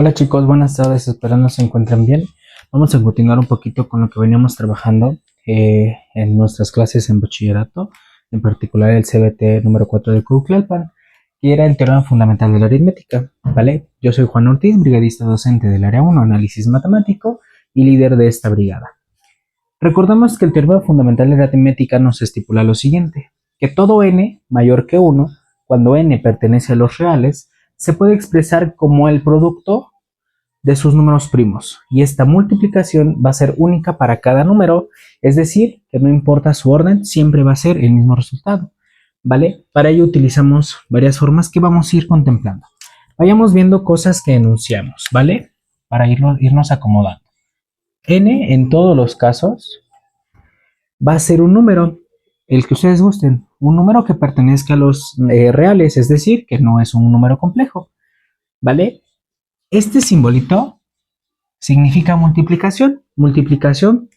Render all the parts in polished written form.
Hola chicos, buenas tardes, esperando se encuentren bien. Vamos a continuar un poquito con lo que veníamos trabajando en nuestras clases en bachillerato, en particular el CBT número 4 de Cuclalpan, que era el teorema fundamental de la aritmética, ¿vale? Yo soy Juan Ortiz, brigadista docente del área 1, análisis matemático, y líder de esta brigada. Recordamos que el teorema fundamental de la aritmética nos estipula lo siguiente, que todo n mayor que 1, cuando n pertenece a los reales, se puede expresar como el producto de sus números primos, y esta multiplicación va a ser única para cada número, es decir, que no importa su orden, siempre va a ser el mismo resultado, ¿vale? Para ello utilizamos varias formas que vamos a ir contemplando. Vayamos viendo cosas que enunciamos, ¿vale? Para irnos acomodando. N en todos los casos va a ser un número, el que ustedes gusten, un número que pertenezca a los reales, es decir, que no es un número complejo, ¿vale? Este simbolito significa multiplicación,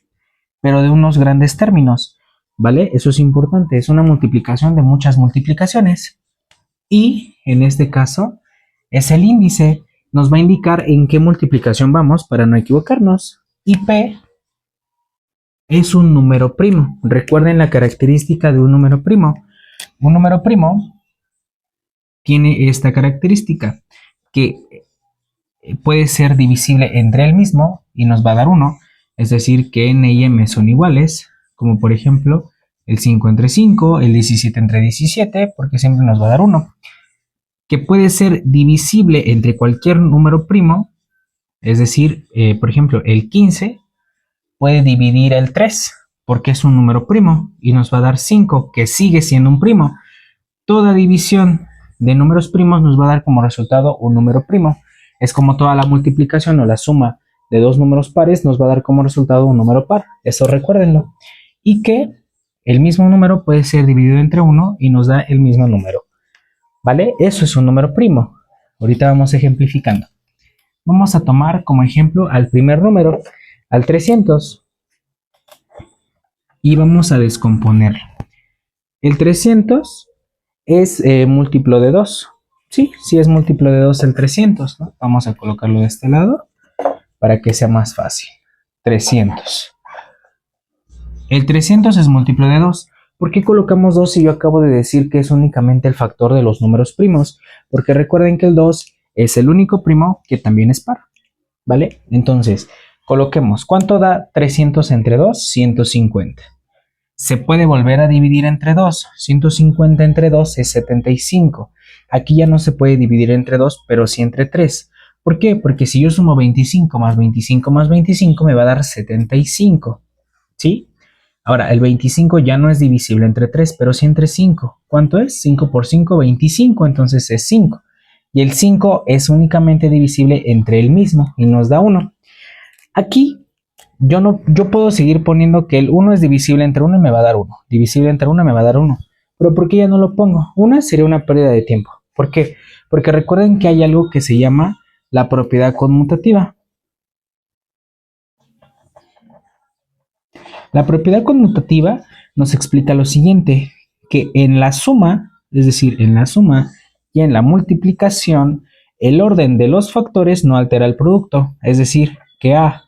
pero de unos grandes términos, ¿vale? Eso es importante, es una multiplicación de muchas multiplicaciones. Y en este caso es el índice, nos va a indicar en qué multiplicación vamos para no equivocarnos. Y P es un número primo. Recuerden la característica de un número primo. Un número primo tiene esta característica, que puede ser divisible entre el mismo y nos va a dar 1, es decir que n y m son iguales, como por ejemplo el 5 entre 5, el 17 entre 17, porque siempre nos va a dar 1. Que puede ser divisible entre cualquier número primo, es decir, por ejemplo el 15 puede dividir el 3, porque es un número primo, y nos va a dar 5, que sigue siendo un primo. Toda división de números primos nos va a dar como resultado un número primo. Es como toda la multiplicación o la suma de dos números pares nos va a dar como resultado un número par. Eso recuérdenlo. Y que el mismo número puede ser dividido entre 1 y nos da el mismo número, ¿vale? Eso es un número primo. Ahorita vamos ejemplificando. Vamos a tomar como ejemplo al primer número, al 300. Y vamos a descomponerlo. El 300 es múltiplo de 2. Sí es múltiplo de 2 el 300, ¿no? Vamos a colocarlo de este lado para que sea más fácil. 300. El 300 es múltiplo de 2. ¿Por qué colocamos 2 si yo acabo de decir que es únicamente el factor de los números primos? Porque recuerden que el 2 es el único primo que también es par, ¿vale? Entonces, coloquemos, ¿cuánto da 300 entre 2? 150. Se puede volver a dividir entre 2. 150 entre 2 es 75. Aquí ya no se puede dividir entre 2, pero sí entre 3. ¿Por qué? Porque si yo sumo 25 más 25 más 25 me va a dar 75. ¿Sí? Ahora, el 25 ya no es divisible entre 3, pero sí entre 5. ¿Cuánto es? 5 por 5, 25, entonces es 5. Y el 5 es únicamente divisible entre el mismo y nos da 1. Aquí yo puedo seguir poniendo que el 1 es divisible entre 1 y me va a dar 1. Divisible entre 1 me va a dar 1. Pero ¿por qué ya no lo pongo? Una sería una pérdida de tiempo. ¿Por qué? Porque recuerden que hay algo que se llama la propiedad conmutativa. La propiedad conmutativa nos explica lo siguiente, que en la suma, es decir, en la suma y en la multiplicación, el orden de los factores no altera el producto. Es decir, que A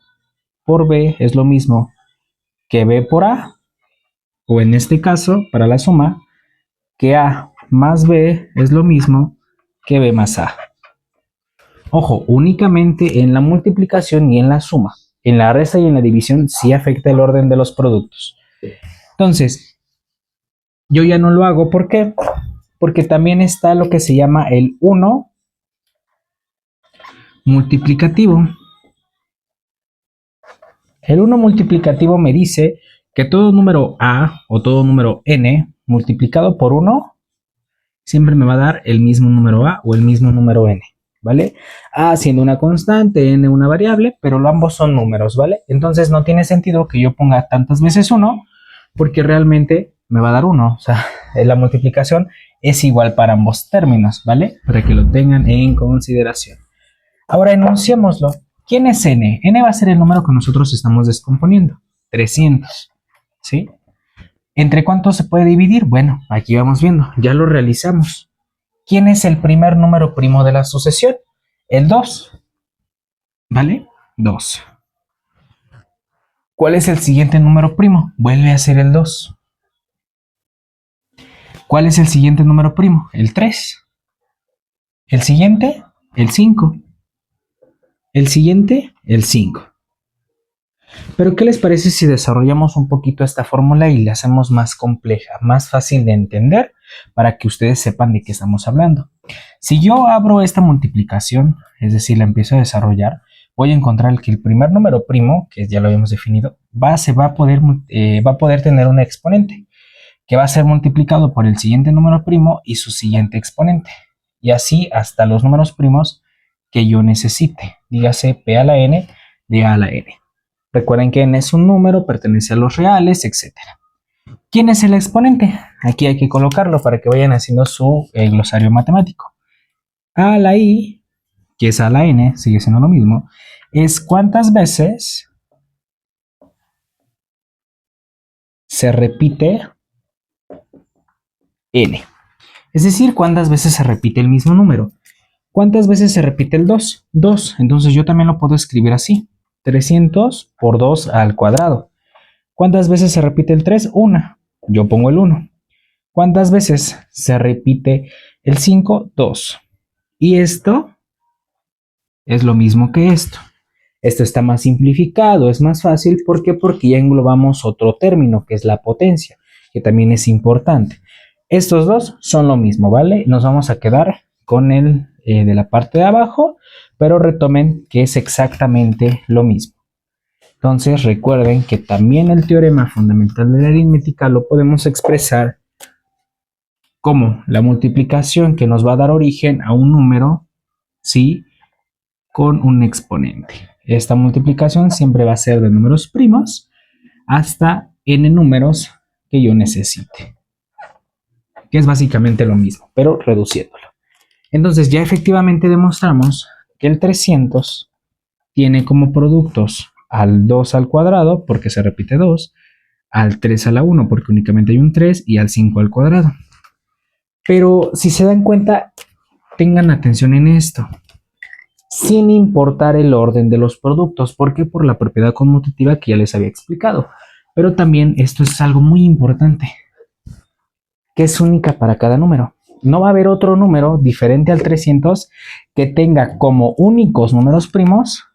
por B es lo mismo que B por A, o en este caso, para la suma, que A más B es lo mismo que B más A. Ojo, únicamente en la multiplicación y en la suma. En la resta y en la división sí afecta el orden de los productos. Entonces, yo ya no lo hago. ¿Por qué? Porque también está lo que se llama el 1 multiplicativo. El 1 multiplicativo me dice que todo número A o todo número n multiplicado por 1 siempre me va a dar el mismo número A o el mismo número n, ¿vale? A siendo una constante, n una variable, pero ambos son números, ¿vale? Entonces no tiene sentido que yo ponga tantas veces 1 porque realmente me va a dar 1. O sea, la multiplicación es igual para ambos términos, ¿vale? Para que lo tengan en consideración. Ahora enunciémoslo. ¿Quién es n? N va a ser el número que nosotros estamos descomponiendo. 300, ¿sí? ¿Entre cuántos se puede dividir? Bueno, aquí vamos viendo. Ya lo realizamos. ¿Quién es el primer número primo de la sucesión? El 2. ¿vale? 2. ¿Cuál es el siguiente número primo? Vuelve a ser el 2. ¿Cuál es el siguiente número primo? El 3. El siguiente, el 5. El siguiente, el 5. Pero ¿qué les parece si desarrollamos un poquito esta fórmula y la hacemos más compleja, más fácil de entender para que ustedes sepan de qué estamos hablando? Si yo abro esta multiplicación, es decir, la empiezo a desarrollar, voy a encontrar que el primer número primo, que ya lo habíamos definido, va a poder tener un exponente que va a ser multiplicado por el siguiente número primo y su siguiente exponente. Y así hasta los números primos que yo necesite. Dígase P a la N de A a la N. Recuerden que n es un número, pertenece a los reales, etc. ¿Quién es el exponente? Aquí hay que colocarlo para que vayan haciendo su glosario matemático. A a la I, que es a la N, sigue siendo lo mismo, es cuántas veces se repite n. Es decir, cuántas veces se repite el mismo número. ¿Cuántas veces se repite el 2? 2. Entonces yo también lo puedo escribir así. 300 por 2 al cuadrado. ¿Cuántas veces se repite el 3? 1. Yo pongo el 1. ¿Cuántas veces se repite el 5? 2. Y esto es lo mismo que esto. Esto está más simplificado, es más fácil. ¿Por qué? Porque ya englobamos otro término, que es la potencia, que también es importante. Estos dos son lo mismo, ¿vale? Nos vamos a quedar con el de la parte de abajo, pero retomen que es exactamente lo mismo. Entonces recuerden que también el teorema fundamental de la aritmética lo podemos expresar como la multiplicación que nos va a dar origen a un número, ¿sí?, con un exponente. Esta multiplicación siempre va a ser de números primos hasta n números que yo necesite, que es básicamente lo mismo, pero reduciéndolo. Entonces ya efectivamente demostramos que el 300 tiene como productos al 2 al cuadrado, porque se repite 2, al 3 a la 1, porque únicamente hay un 3, y al 5 al cuadrado. Pero si se dan cuenta, tengan atención en esto, sin importar el orden de los productos. ¿Por qué? Por la propiedad conmutativa que ya les había explicado. Pero también esto es algo muy importante, que es única para cada número. No va a haber otro número diferente al 300 que tenga como únicos números primos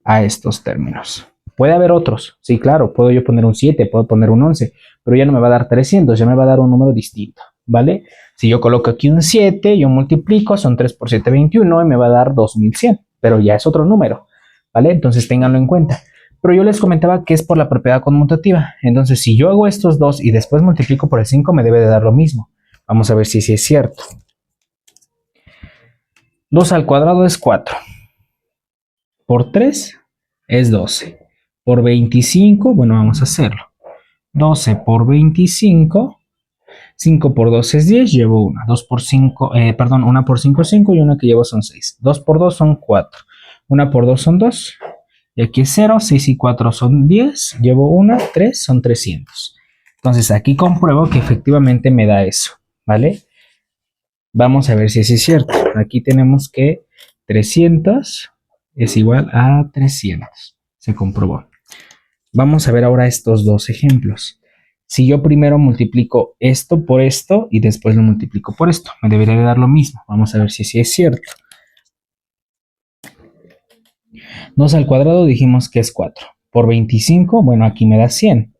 a estos términos. Puede haber otros, sí, claro, puedo yo poner un 7, puedo poner un 11, pero ya no me va a dar 300, ya me va a dar un número distinto, ¿vale? Si yo coloco aquí un 7, yo multiplico, son 3 por 7, 21, y me va a dar 2100, pero ya es otro número, ¿vale? Entonces ténganlo en cuenta. Pero yo les comentaba que es por la propiedad conmutativa. Entonces, si yo hago estos dos y después multiplico por el 5, me debe de dar lo mismo. Vamos a ver si es cierto. 2 al cuadrado es 4. Por 3 es 12. Por 25, bueno, vamos a hacerlo. 12 por 25, 5 por 2 es 10, llevo una. 2 por 5, perdón, 1 por 5 es 5 y una que llevo son 6. 2 por 2 son 4. 1 por 2 son 2. Y aquí es 0, 6 y 4 son 10. Llevo una, 3, son 300. Entonces aquí compruebo que efectivamente me da eso, ¿vale? Vamos a ver si es cierto. Aquí tenemos que 300 es igual a 300. Se comprobó. Vamos a ver ahora estos dos ejemplos. Si yo primero multiplico esto por esto y después lo multiplico por esto, me debería de dar lo mismo. Vamos a ver si es cierto. 2 al cuadrado dijimos que es 4. Por 25, bueno, aquí me da 100.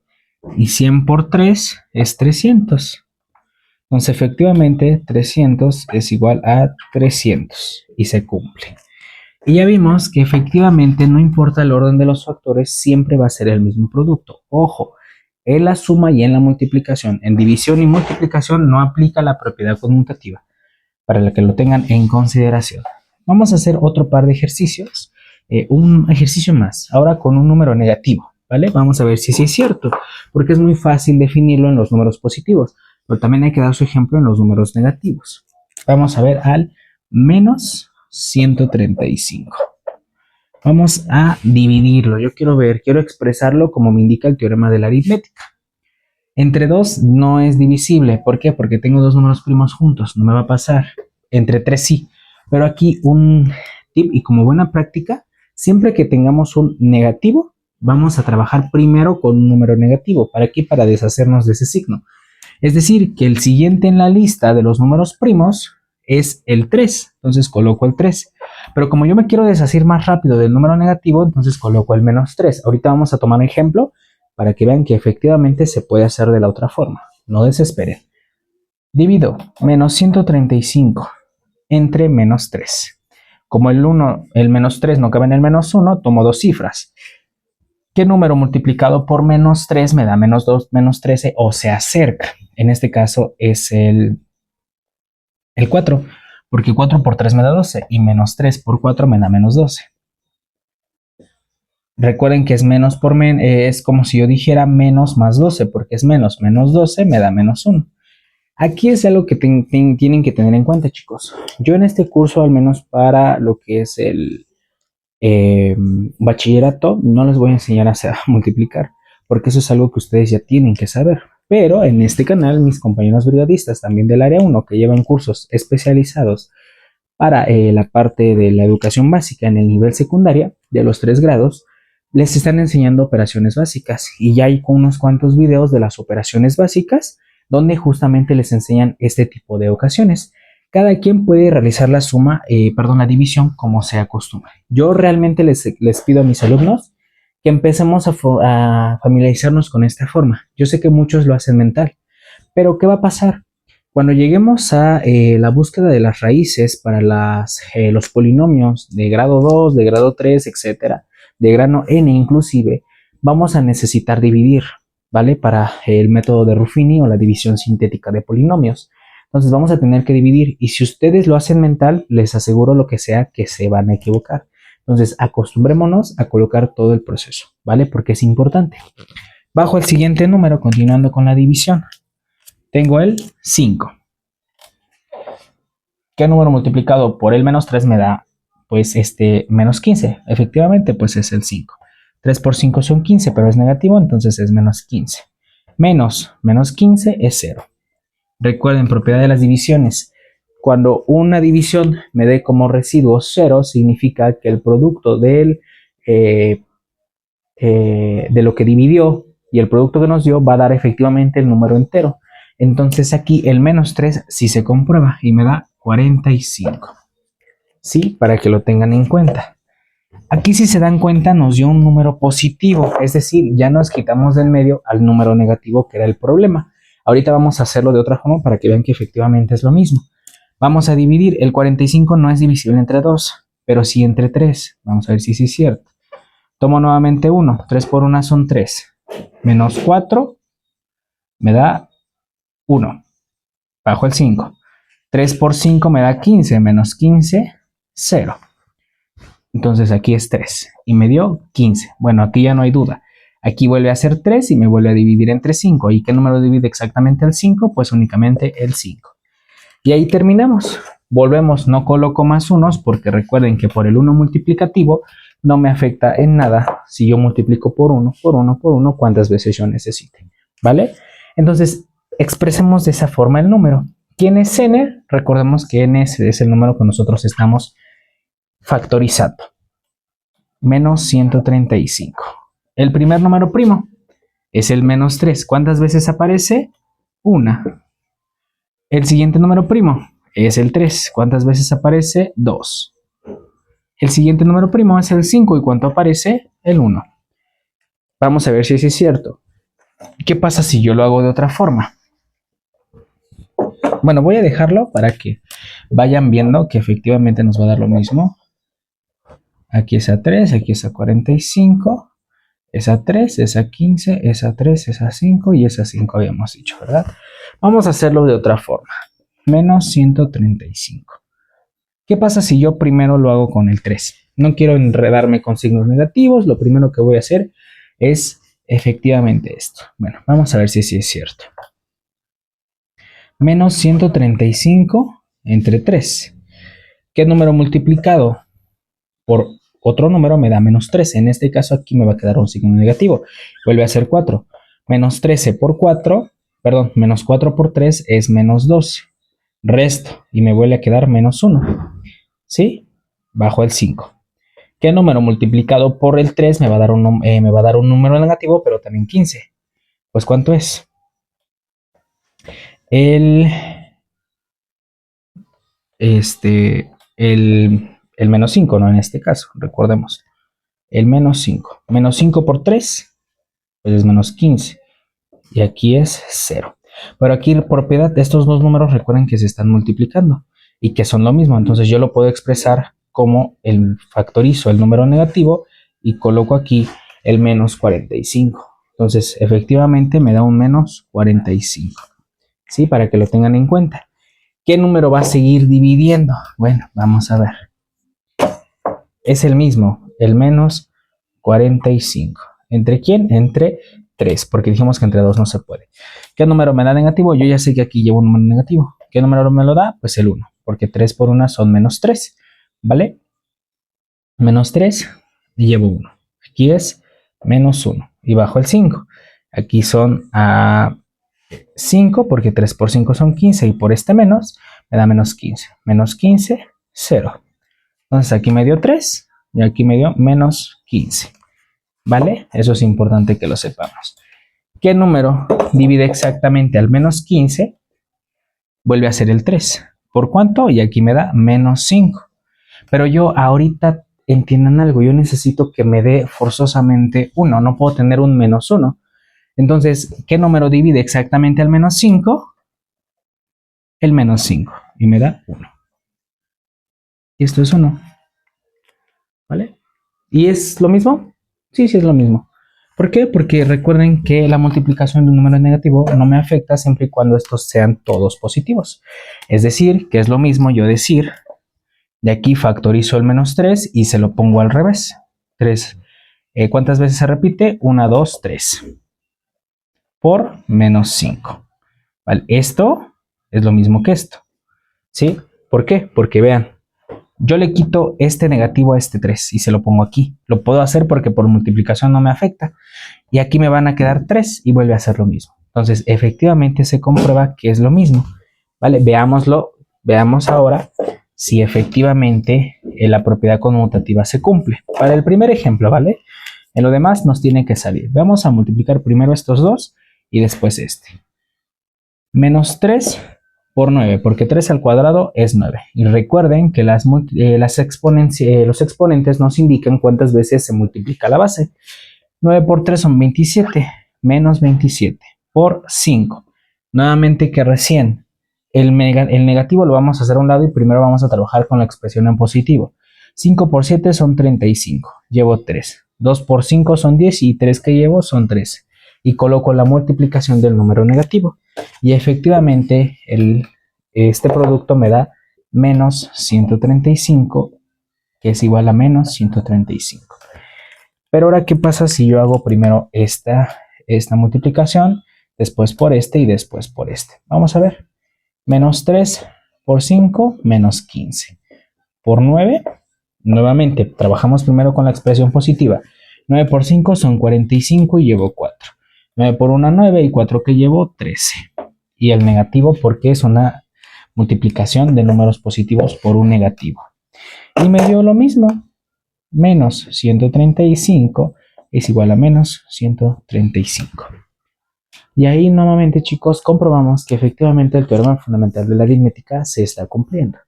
Y 100 por 3 es 300. Entonces, efectivamente, 300 es igual a 300 y se cumple. Y ya vimos que efectivamente no importa el orden de los factores, siempre va a ser el mismo producto. Ojo, en la suma y en la multiplicación, en división y multiplicación no aplica la propiedad conmutativa, para que lo tengan en consideración. Vamos a hacer otro par de ejercicios, un ejercicio más, ahora con un número negativo, ¿vale? Vamos a ver si sí es cierto, porque es muy fácil definirlo en los números positivos, pero también hay que dar su ejemplo en los números negativos. Vamos a ver al menos 135. Vamos a dividirlo. Yo quiero expresarlo como me indica el teorema de la aritmética. Entre 2 no es divisible. ¿Por qué? Porque tengo dos números primos juntos. No me va a pasar. Entre 3 sí. Pero aquí un tip y como buena práctica, Siempre que tengamos un negativo, vamos a trabajar primero con un número negativo. ¿Para qué? Para deshacernos de ese signo. Es decir, que el siguiente en la lista de los números primos es el 3. Entonces coloco el 3. Pero como yo me quiero deshacer más rápido del número negativo, entonces coloco el menos 3. Ahorita vamos a tomar un ejemplo para que vean que efectivamente se puede hacer de la otra forma. No desesperen. Divido menos 135 entre menos 3. Como el menos 3 no cabe en el menos 1, tomo dos cifras. ¿Qué número multiplicado por menos 3 me da menos 2, menos 13 o se acerca? En este caso es el 4, porque 4 por 3 me da 12 y menos 3 por 4 me da menos 12. Recuerden que es menos por es como si yo dijera menos más 12, porque es menos 12 me da menos 1. Aquí es algo que tienen que tener en cuenta, chicos. Yo en este curso, al menos para lo que es el bachillerato, no les voy a enseñar a multiplicar, porque eso es algo que ustedes ya tienen que saber. Pero en este canal, mis compañeros brigadistas también del área 1, que llevan cursos especializados para la parte de la educación básica en el nivel secundaria de los 3 grados, les están enseñando operaciones básicas. Y ya hay unos cuantos videos de las operaciones básicas donde justamente les enseñan este tipo de ocasiones. Cada quien puede realizar la la división como se acostumbre. Yo realmente les pido a mis alumnos que empecemos a familiarizarnos con esta forma. Yo sé que muchos lo hacen mental, pero ¿qué va a pasar? Cuando lleguemos a la búsqueda de las raíces para los polinomios de grado 2, de grado 3, etcétera, de grado n inclusive, vamos a necesitar dividir, ¿vale? Para el método de Ruffini o la división sintética de polinomios. Entonces vamos a tener que dividir y si ustedes lo hacen mental, les aseguro lo que sea que se van a equivocar. Entonces acostumbrémonos a colocar todo el proceso, ¿vale? Porque es importante. Bajo el siguiente número, continuando con la división, tengo el 5. ¿Qué número multiplicado por el menos 3 me da? Pues menos 15. Efectivamente, pues es el 5. 3 por 5 son 15, pero es negativo, entonces es menos 15. Menos 15 es 0. Recuerden, propiedad de las divisiones. Cuando una división me dé como residuo 0, significa que el producto de lo que dividió y el producto que nos dio va a dar efectivamente el número entero. Entonces aquí el menos 3 sí se comprueba y me da 45. Sí, para que lo tengan en cuenta. Aquí, si se dan cuenta, nos dio un número positivo, es decir, ya nos quitamos del medio al número negativo que era el problema. Ahorita vamos a hacerlo de otra forma para que vean que efectivamente es lo mismo. Vamos a dividir, el 45 no es divisible entre 2, pero sí entre 3. Vamos a ver si sí es cierto. Tomo nuevamente 1, 3 por 1 son 3, menos 4 me da 1, bajo el 5. 3 por 5 me da 15, menos 15, 0. Entonces aquí es 3 y me dio 15. Bueno, aquí ya no hay duda. Aquí vuelve a ser 3 y me vuelve a dividir entre 5. ¿Y qué número divide exactamente el 5? Pues únicamente el 5. Y ahí terminamos. Volvemos, no coloco más unos porque recuerden que por el 1 multiplicativo no me afecta en nada si yo multiplico por 1, por 1, por 1, cuantas veces yo necesite. ¿Vale? Entonces, expresemos de esa forma el número. ¿Quién es n? Recordemos que n es el número que nosotros estamos factorizando. Menos 135. El primer número primo es el menos 3. ¿Cuántas veces aparece? Una. El siguiente número primo es el 3. ¿Cuántas veces aparece? 2. El siguiente número primo es el 5. ¿Y cuánto aparece? El 1. Vamos a ver si es cierto. ¿Qué pasa si yo lo hago de otra forma? Bueno, voy a dejarlo para que vayan viendo que efectivamente nos va a dar lo mismo. Aquí es a 3, aquí es a 45, es a 3, es a 15, es a 3, es a 5 y es a 5 habíamos dicho, ¿verdad? Vamos a hacerlo de otra forma. Menos 135. ¿Qué pasa si yo primero lo hago con el 3? No quiero enredarme con signos negativos, lo primero que voy a hacer es efectivamente esto. Bueno, vamos a ver si es cierto. Menos 135 entre 3. ¿Qué número multiplicado por otro número me da menos 13? En este caso aquí me va a quedar un signo negativo. Vuelve a ser 4. Menos 13 por 4, perdón, menos 4 por 3 es menos 12. Resto y me vuelve a quedar menos 1. ¿Sí? Bajo el 5. ¿Qué número multiplicado por el 3 me va a dar un número negativo, pero también 15? Pues ¿cuánto es? El menos 5, ¿no? En este caso, recordemos. El menos 5. Menos 5 por 3, pues es menos 15. Y aquí es 0. Pero aquí la propiedad de estos dos números, recuerden que se están multiplicando y que son lo mismo. Entonces yo lo puedo expresar como factorizo el número negativo y coloco aquí el menos 45. Entonces efectivamente me da un menos 45. ¿Sí? Para que lo tengan en cuenta. ¿Qué número va a seguir dividiendo? Bueno, vamos a ver. Es el mismo, el menos 45. ¿Entre quién? Entre 3, porque dijimos que entre 2 no se puede. ¿Qué número me da negativo? Yo ya sé que aquí llevo un número negativo. ¿Qué número me lo da? Pues el 1, porque 3 por 1 son menos 3, ¿vale? Menos 3 y llevo 1. Aquí es menos 1 y bajo el 5. Aquí son 5, porque 3 por 5 son 15 y por este menos me da menos 15. Menos 15, 0. Entonces aquí me dio 3 y aquí me dio menos 15. ¿Vale? Eso es importante que lo sepamos. ¿Qué número divide exactamente al menos 15? Vuelve a ser el 3. ¿Por cuánto? Y aquí me da menos 5. Pero yo ahorita, entiendan algo, yo necesito que me dé forzosamente 1. No puedo tener un menos 1. Entonces, ¿qué número divide exactamente al menos 5? El menos 5. Y me da 1. Y esto es 1. ¿Vale? ¿Y es lo mismo? Sí, sí es lo mismo. ¿Por qué? Porque recuerden que la multiplicación de un número negativo no me afecta siempre y cuando estos sean todos positivos. Es decir, que es lo mismo yo decir, de aquí factorizo el menos 3 y se lo pongo al revés. 3. ¿Cuántas veces se repite? 1, 2, 3. Por menos 5. ¿Vale? Esto es lo mismo que esto. ¿Sí? ¿Por qué? Porque vean, yo le quito este negativo a este 3 y se lo pongo aquí. Lo puedo hacer porque por multiplicación no me afecta. Y aquí me van a quedar 3 y vuelve a ser lo mismo. Entonces, efectivamente se comprueba que es lo mismo. ¿Vale? Veámoslo. Veamos ahora si efectivamente la propiedad conmutativa se cumple. Para el primer ejemplo, ¿vale? En lo demás nos tiene que salir. Vamos a multiplicar primero estos dos y después este. Menos 3 por 9, porque 3 al cuadrado es 9. Y recuerden que los exponentes nos indican cuántas veces se multiplica la base. 9 por 3 son 27, menos 27 por 5. Nuevamente que recién el negativo lo vamos a hacer a un lado y primero vamos a trabajar con la expresión en positivo. 5 por 7 son 35, llevo 3. 2 por 5 son 10 y 3 que llevo son 13. Y coloco la multiplicación del número negativo. Y efectivamente este producto me da menos 135, que es igual a menos 135. Pero ahora, ¿qué pasa si yo hago primero esta multiplicación, después por este y después por este? Vamos a ver. Menos 3 por 5, menos 15. Por 9, nuevamente, trabajamos primero con la expresión positiva. 9 por 5 son 45 y llevo 4. 9 por 1, 9 y 4 que llevo, 13. Y el negativo porque es una multiplicación de números positivos por un negativo. Y me dio lo mismo. Menos 135 es igual a menos 135. Y ahí nuevamente, chicos, comprobamos que efectivamente el teorema fundamental de la aritmética se está cumpliendo.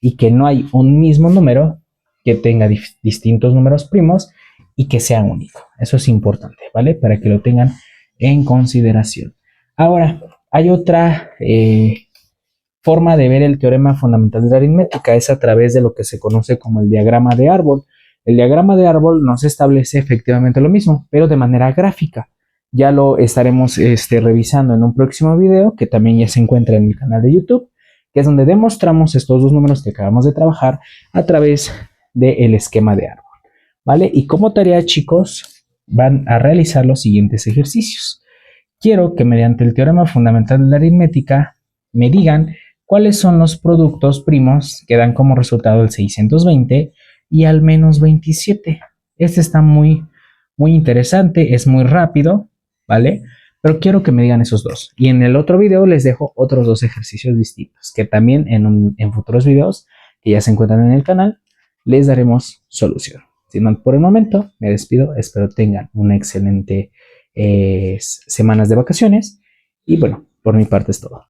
Y que no hay un mismo número que tenga distintos números primos y que sea único. Eso es importante, ¿vale? Para que lo tengan en consideración. Ahora, hay otra forma de ver el teorema fundamental de la aritmética, es a través de lo que se conoce como el diagrama de árbol. El diagrama de árbol nos establece efectivamente lo mismo, pero de manera gráfica. Ya lo estaremos revisando en un próximo video, que también ya se encuentra en el canal de YouTube, que es donde demostramos estos dos números que acabamos de trabajar a través del esquema de árbol, ¿vale? Y como tarea, chicos, van a realizar los siguientes ejercicios. Quiero que mediante el teorema fundamental de la aritmética me digan cuáles son los productos primos que dan como resultado el 620 y al menos 27. Este está muy interesante, es muy rápido, ¿vale? Pero quiero que me digan esos dos. Y en el otro video les dejo otros dos ejercicios distintos, que también en futuros videos que ya se encuentran en el canal, les daremos solución. Sin más por el momento, me despido. Espero tengan una excelente semanas de vacaciones. Y bueno, por mi parte es todo.